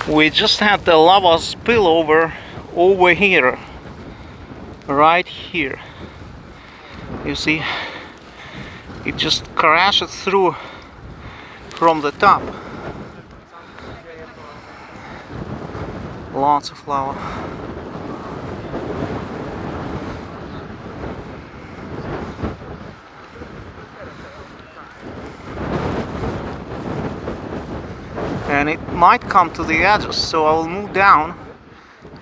We just had the lava spillover over here, right here. You see, it just crashed through from the top. Lots of lava. And it might come to the edges, so I will move down.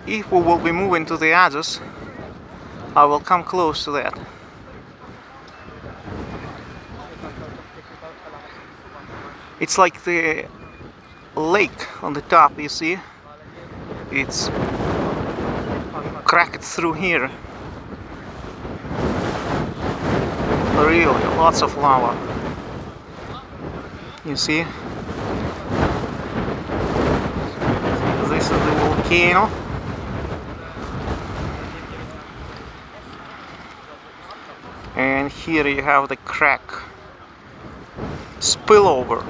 If we will be moving to the edges, I will come close to that. It's like the lake on the top, you see? It's cracked through here. Really, lots of lava. You see? This is the volcano. And here you have the crack. Spillover.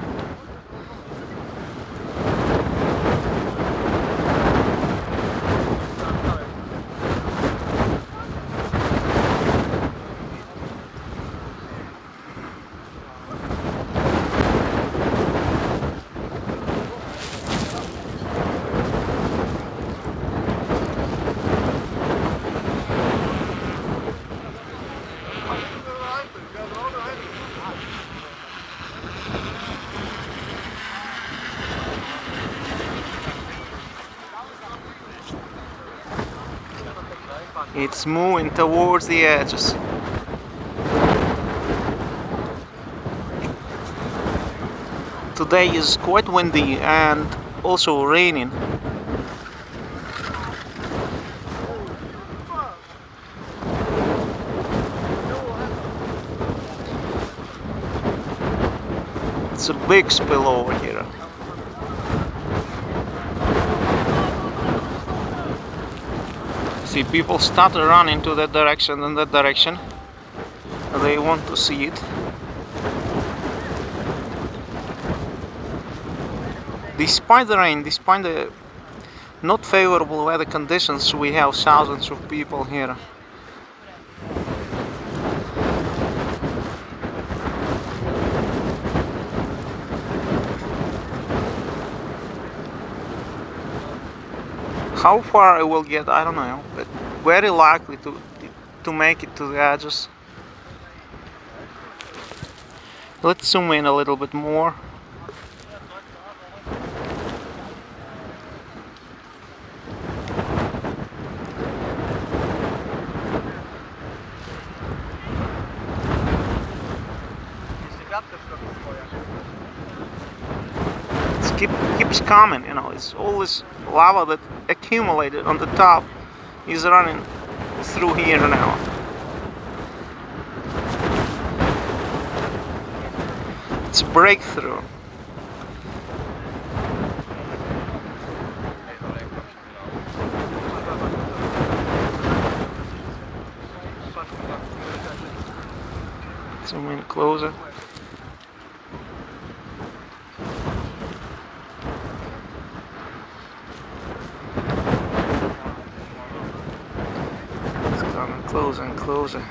It's moving towards the edges. Today is quite windy and also raining. It's a big spill over here. See, people start to run into that direction and that direction. They want to see it. Despite the rain, despite the not favorable weather conditions, we have thousands of people here. How far I will get, I don't know, but very likely to make it to the edges. Let's zoom in a little bit more. It keeps coming, you know, it's all this lava that accumulated on the top is running through here now. It's a breakthrough. Zoom in closer. Closer and closer.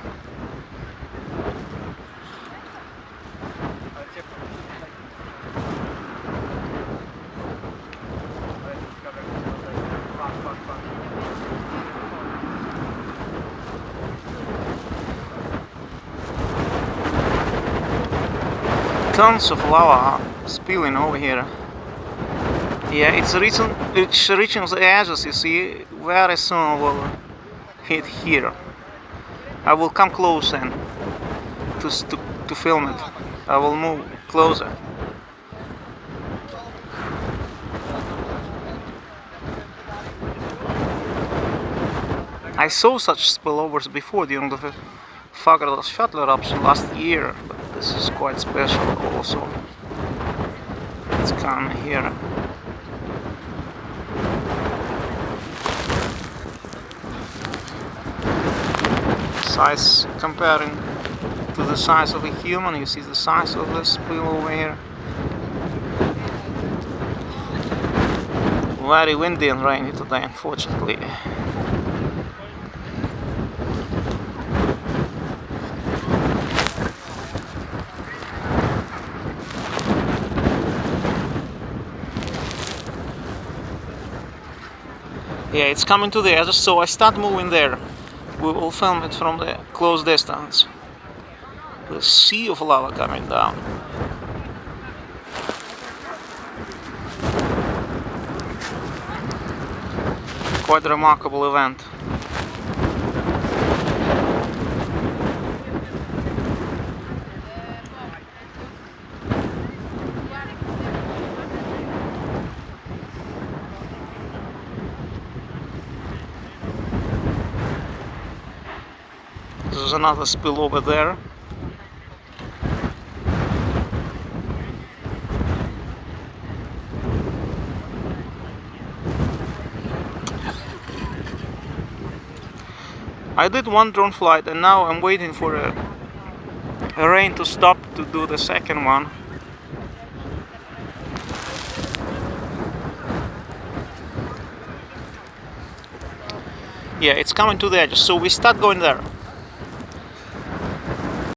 Tons of lava spilling over here. Yeah, it's reaching the edges, you see. Very soon we'll hit here. I will come close and to film it. I will move closer. I saw such spillovers before during the Volcanic Eruption last year, but this is quite special also. It's coming here. Size comparing to the size of a human, you see the size of this spill over here. Very windy and rainy today, unfortunately. Yeah, it's coming to the edge, so I start moving there. We will film it from the close distance. The sea of lava coming down. Quite a remarkable event. There's another spill over there. I did one drone flight and now I'm waiting for a rain to stop to do the second one. Yeah, it's coming to the edge, so we start going there.